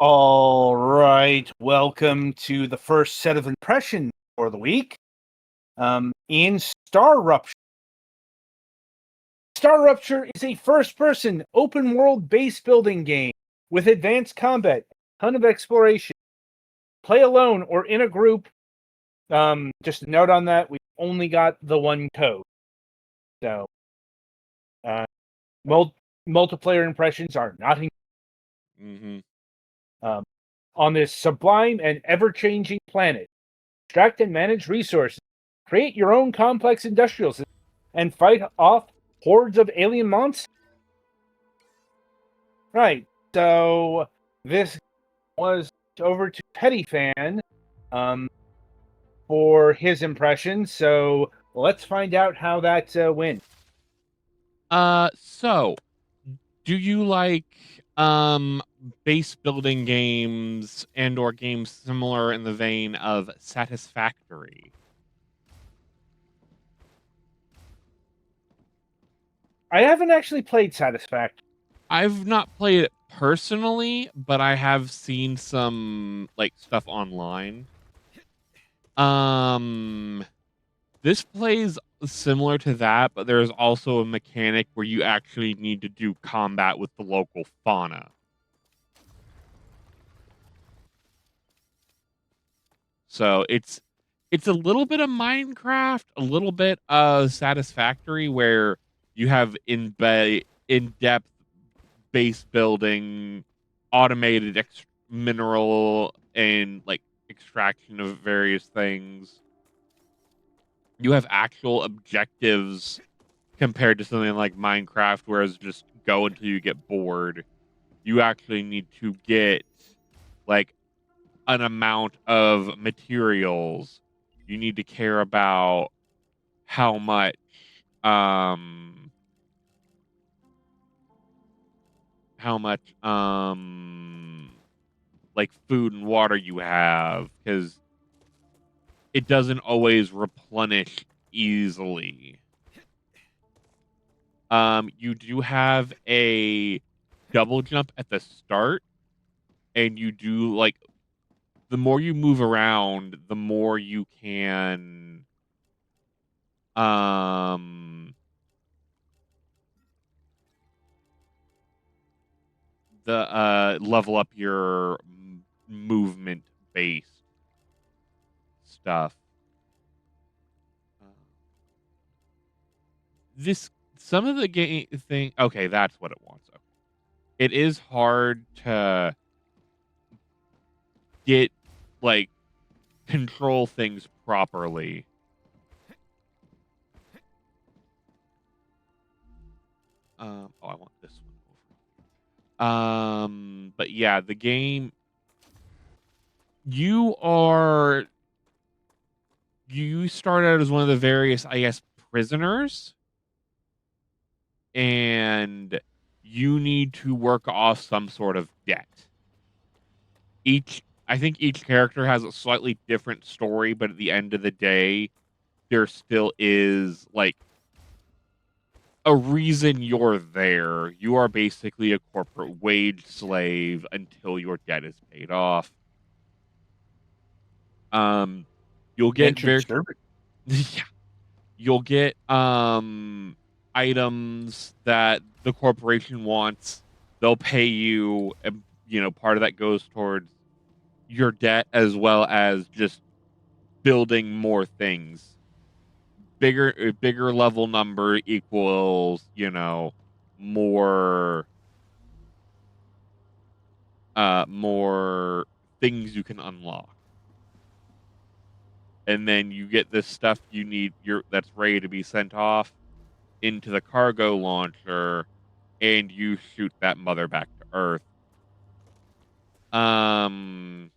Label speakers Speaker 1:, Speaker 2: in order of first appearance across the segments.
Speaker 1: All right, welcome to the first set of impressions for the week. In StarRupture. StarRupture is a first-person, open-world base-building game with advanced combat, ton of exploration. Play alone or in a group. Just a note on that, we've only got the one code. So, multiplayer impressions are not
Speaker 2: Mm-hmm.
Speaker 1: on this sublime and ever-changing planet. Extract and manage resources. Create your own complex industrial system and fight off hordes of alien monsters. Right. So this was over to Petty Fan for his impression. So let's find out how that went.
Speaker 2: So do you like base building games and or games similar in the vein of Satisfactory?
Speaker 1: I haven't actually played Satisfactory.
Speaker 2: I've not played it personally, but I have seen some like stuff online. Um this plays similar to that, but there's also a mechanic where you actually need to do combat with the local fauna. So it's a little bit of Minecraft, a little bit of Satisfactory, where you have in depth base building, automated mineral and like extraction of various things. You have actual objectives compared to something like Minecraft, whereas just go until you get bored. You actually need to get like an amount of materials. You need to care about how much how much like food and water you have, because it doesn't always replenish easily. You do have a double jump at the start, and you do like the more you move around, the more you can um the level up your movement based stuff. Uh, this some of the game thing. Okay, that's what it wants. Okay. It is hard to get like control things properly. Oh, I want this one. But yeah, the game. You are you start out as one of the various, I guess, prisoners, and you need to work off some sort of debt. I think each character has a slightly different story, but at the end of the day, there still is like a reason you're there. You are basically a corporate wage slave until your debt is paid off. Um, you'll get
Speaker 1: Indentured
Speaker 2: very
Speaker 1: servant.
Speaker 2: yeah, you'll get items that the corporation wants. They'll pay you, and part of that goes towards your debt as well as just building more things. Bigger level number equals, more more things you can unlock. And then you get this stuff you need that's ready to be sent off into the cargo launcher, and you shoot that mother back to Earth. Um,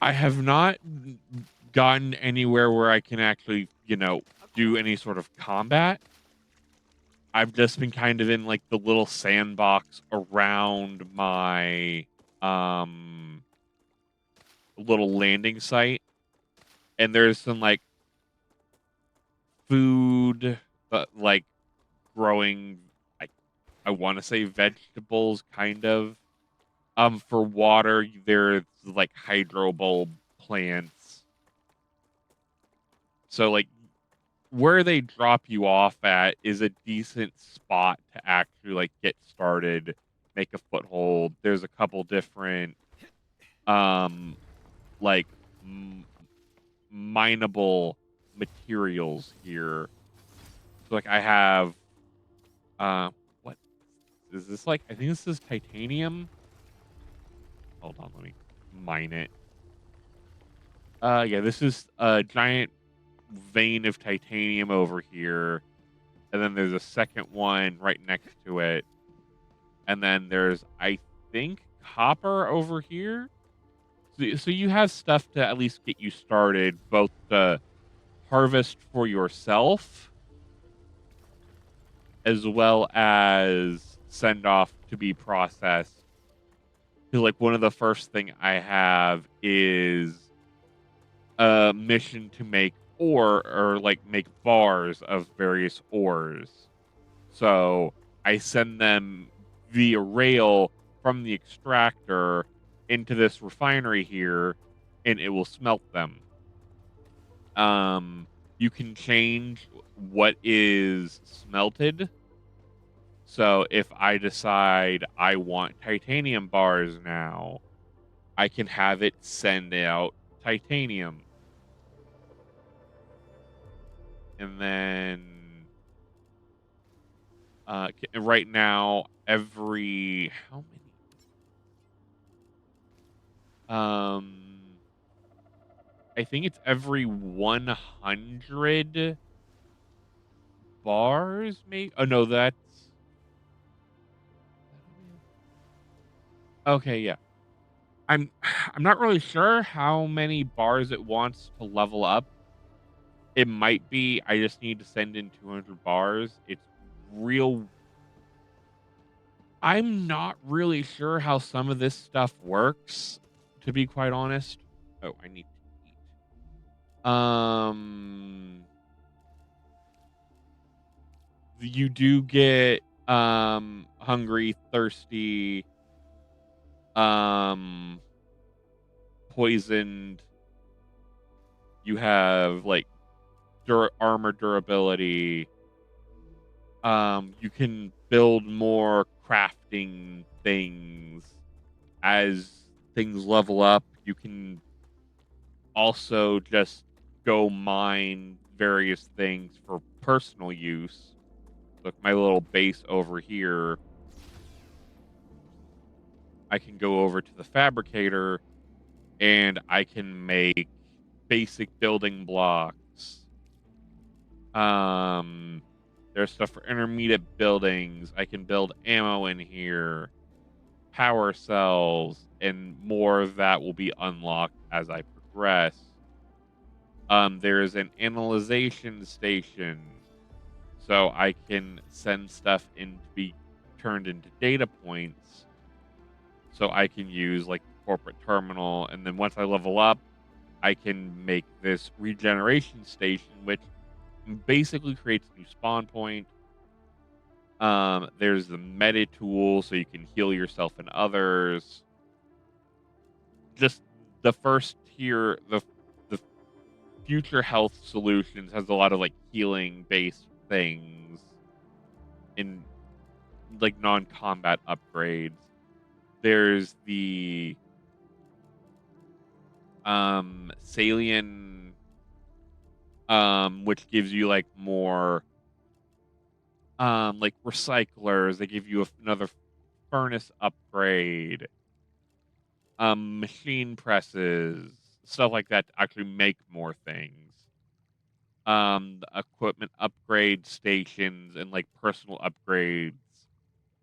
Speaker 2: I have not gotten anywhere where I can actually, do any sort of combat. I've just been kind of in like the little sandbox around my little landing site, and there's some like food, but like growing, like I want to say vegetables, kind of. For water, there's like hydro bulb plants. So like where they drop you off at is a decent spot to actually like get started, make a foothold. There's a couple different um like m- mineable materials here. So like I have what is this like? I think this is titanium. Hold on, let me mine it. Yeah, this is a giant vein of titanium over here. And then there's a second one right next to it. And then there's, I think, copper over here. So you have stuff to at least get you started, both to harvest for yourself as well as send off to be processed. Because like one of the first thing I have is a mission to make ore or like make bars of various ores. So I send them via rail from the extractor into this refinery here, and it will smelt them. You can change what is smelted. So if I decide I want titanium bars now, I can have it send out titanium. And then right now, every how many? I think it's every 100 bars, maybe. Oh no, that's okay. Yeah, I'm I'm not really sure how many bars it wants to level up. It might be I just need to send in 200 bars. It's real. I'm not really sure how some of this stuff works, to be quite honest. Oh, I need to eat. You do get hungry, thirsty, um poisoned. You have like armor durability. You can build more crafting things as things level up. You can also just go mine various things for personal use. Look, my little base over here, I can go over to the fabricator and I can make basic building blocks. Um, there's stuff for intermediate buildings. I can build ammo in here, power cells, and more of that will be unlocked as I progress. There's an analyzation station, so I can send stuff in to be turned into data points. So I can use like the corporate terminal, and then once I level up, I can make this regeneration station, which basically creates a new spawn point. There's the meta tool, so you can heal yourself and others. Just the first tier, the future health solutions has a lot of like healing based things in like non-combat upgrades. There's the Salian, which gives you like more like recyclers. They give you another furnace upgrade, machine presses, stuff like that to actually make more things. The equipment upgrade stations and like personal upgrades,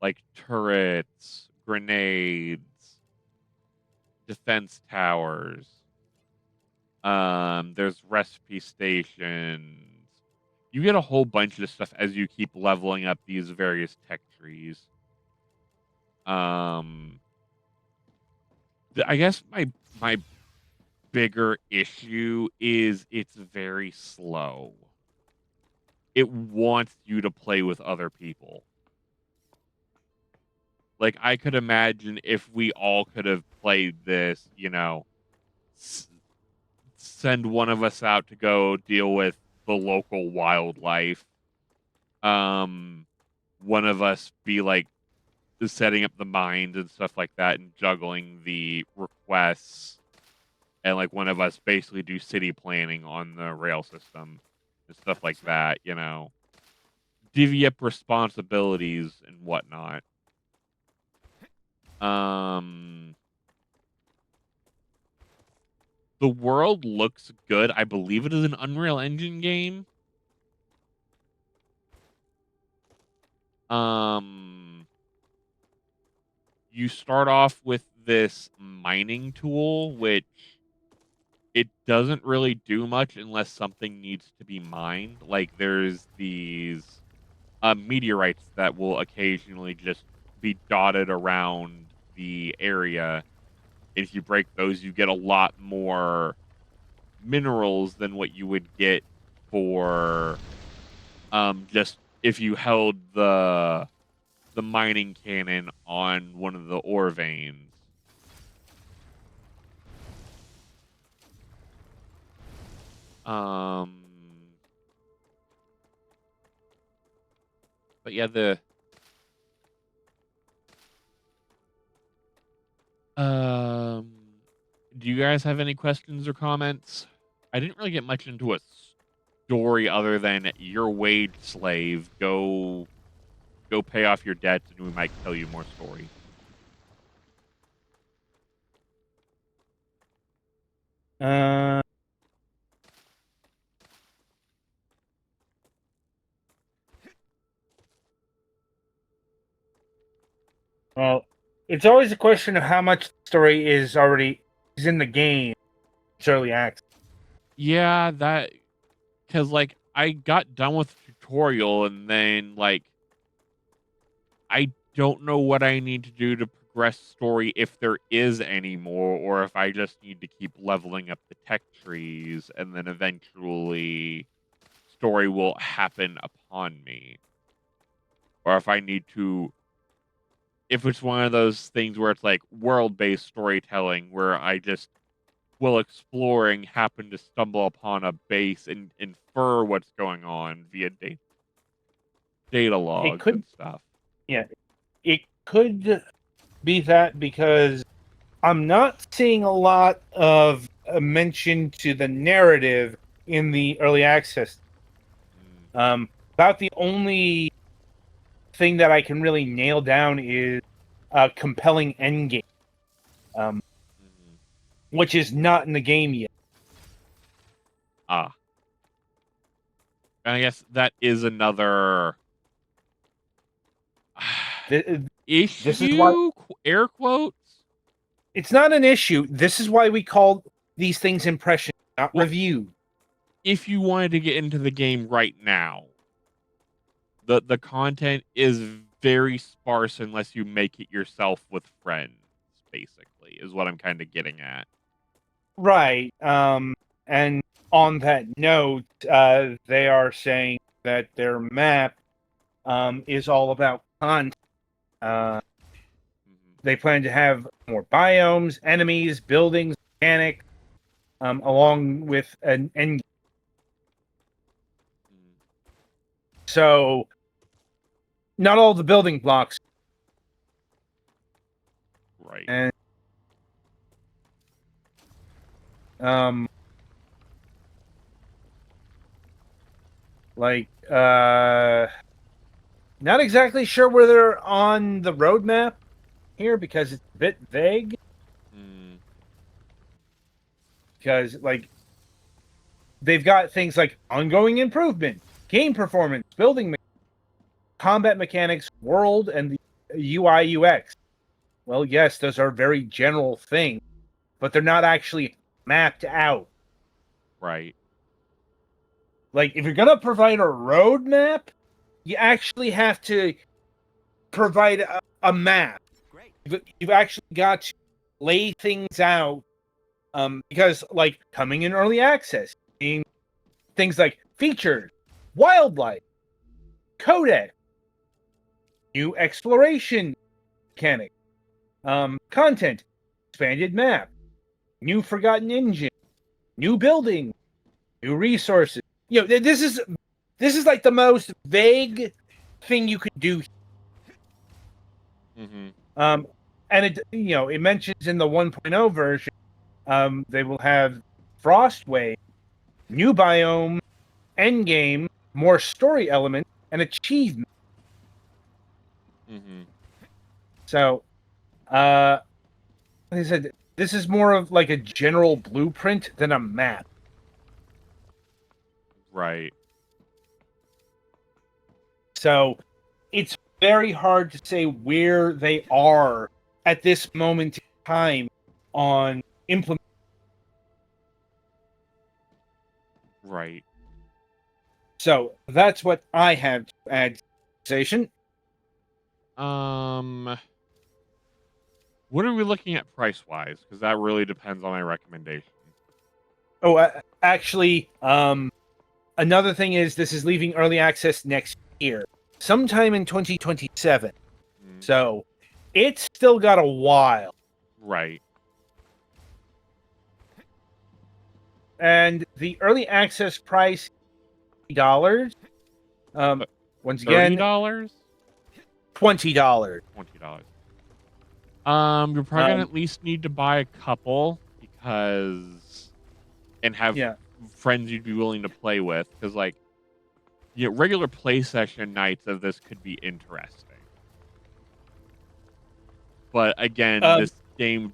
Speaker 2: like turrets, grenades, defense towers. There's recipe stations. You get a whole bunch of stuff as you keep leveling up these various tech trees. Um, I guess my bigger issue is it's very slow. It wants you to play with other people. Like, I could imagine if we all could have played this, s- send one of us out to go deal with the local wildlife. Um, one of us be like setting up the mines and stuff like that and juggling the requests. And like one of us basically do city planning on the rail system and stuff like that. Divvy up responsibilities and whatnot. Um, the world looks good. I believe it is an Unreal Engine game. Um, you start off with this mining tool, which it doesn't really do much unless something needs to be mined. Like there's these meteorites that will occasionally just be dotted around the area. If you break those, you get a lot more minerals than what you would get for just if you held the mining cannon on one of the ore veins. Um, but yeah, um, do you guys have any questions or comments? I didn't really get much into a story other than you're a wage slave. Go pay off your debts, and we might tell you more story.
Speaker 1: Uh, well, it's always a question of how much story is in the game. It's early access.
Speaker 2: Yeah, that because like I got done with the tutorial, and then like I don't know what I need to do to progress story if there is any more, or if I just need to keep leveling up the tech trees, and then eventually story will happen upon me, or if I need to. If it's one of those things where it's like world-based storytelling, where I just while exploring happen to stumble upon a base and infer what's going on via data
Speaker 1: It
Speaker 2: logs
Speaker 1: could,
Speaker 2: and stuff.
Speaker 1: yeah, it could be that because I'm not seeing a lot of mention to the narrative in the early access. About the only thing that I can really nail down is a compelling endgame, um,
Speaker 2: Mm-hmm.
Speaker 1: which is not in the game yet.
Speaker 2: Ah, and I guess that is another
Speaker 1: This is why
Speaker 2: issue, air quotes.
Speaker 1: it's not an issue. This is why we call these things impressions, not
Speaker 2: Well,
Speaker 1: review.
Speaker 2: if you wanted to get into the game right now, the content is very sparse unless you make it yourself with friends. Basically, is what I'm kind of getting at.
Speaker 1: Right. And on that note, they are saying that their map is all about content. Uh,
Speaker 2: Mm-hmm.
Speaker 1: they plan to have more biomes, enemies, buildings, mechanics, along with an end. So, not all the building blocks.
Speaker 2: Right.
Speaker 1: And um, like not exactly sure where they're on the roadmap here because it's a bit vague.
Speaker 2: Mm.
Speaker 1: Because like they've got things like ongoing improvement, game performance, building, combat mechanics, world, and the UI UX. Well, yes, those are very general things, but they're not actually mapped out.
Speaker 2: Right.
Speaker 1: Like if you're gonna provide a roadmap, you actually have to provide a map. You've actually got to lay things out, because like coming in early access, things like features, wildlife, codec, new exploration mechanic. Content, expanded map, new forgotten engine, new building, new resources. This is like the most vague thing you could do.
Speaker 2: Mm-hmm.
Speaker 1: And it mentions in the 1.0 version, they will have Frostwave, new biome, endgame, more story elements, and achievement.
Speaker 2: Mm-hmm.
Speaker 1: So, like I said, this is more of like a general blueprint than a map.
Speaker 2: Right.
Speaker 1: So, it's very hard to say where they are at this moment in time on implement.
Speaker 2: Right.
Speaker 1: So that's what I have to add to the conversation.
Speaker 2: What are we looking at price wise? Because that really depends on my recommendation.
Speaker 1: Oh, actually, another thing is this is leaving early access next year, sometime in 2027.
Speaker 2: Mm.
Speaker 1: So it's still got a while.
Speaker 2: Right.
Speaker 1: And the early access price, $20. Once again,
Speaker 2: $30?
Speaker 1: $20.
Speaker 2: $20. You're probably gonna at least need to buy a couple and have friends you'd be willing to play with, because regular play session nights of this could be interesting. But again, this game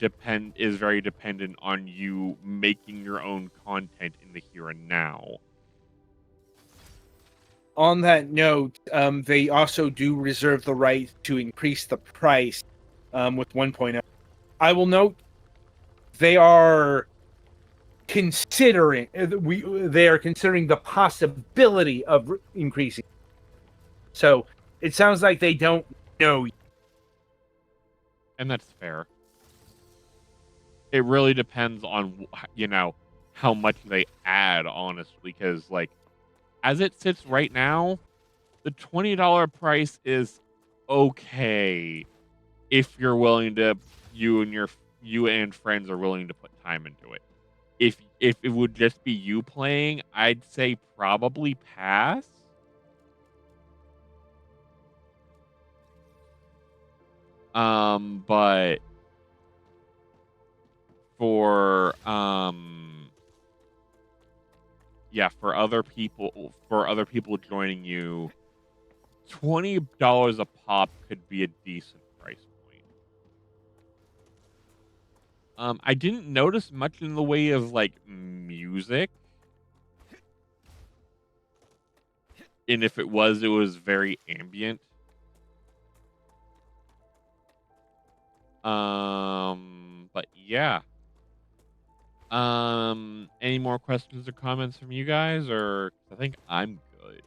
Speaker 2: is very dependent on you making your own content in the here and now.
Speaker 1: On that note, they also do reserve the right to increase the price with 1.0. I will note they are considering the possibility of increasing. So it sounds like they don't know.
Speaker 2: And that's fair. It really depends on how much they add, honestly, because as it sits right now, the $20 price is okay if you're willing to you and friends are willing to put time into it. If it would just be you playing, I'd say probably pass. But for for other people joining you, $20 a pop could be a decent price point. I didn't notice much in the way of music, and if it was very ambient. But yeah. Any more questions or comments from you guys, or I think I'm good.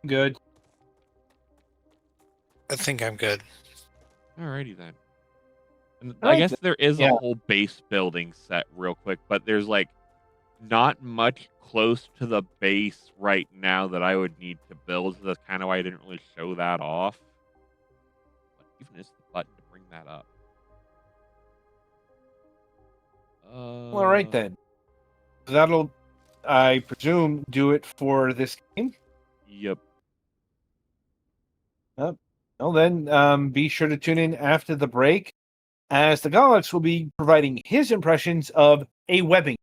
Speaker 1: Good.
Speaker 3: I think I'm good.
Speaker 2: Alrighty then. And
Speaker 1: All
Speaker 2: I
Speaker 1: right,
Speaker 2: guess there is a whole base building set real quick, but there's not much close to the base right now that I would need to build, so that's kind of why I didn't really show that off. But even is the button to bring that up.
Speaker 1: All right then. That'll, I presume, do it for this game.
Speaker 2: Yep.
Speaker 1: Well then, be sure to tune in after the break, as the Galax will be providing his impressions of a webbing.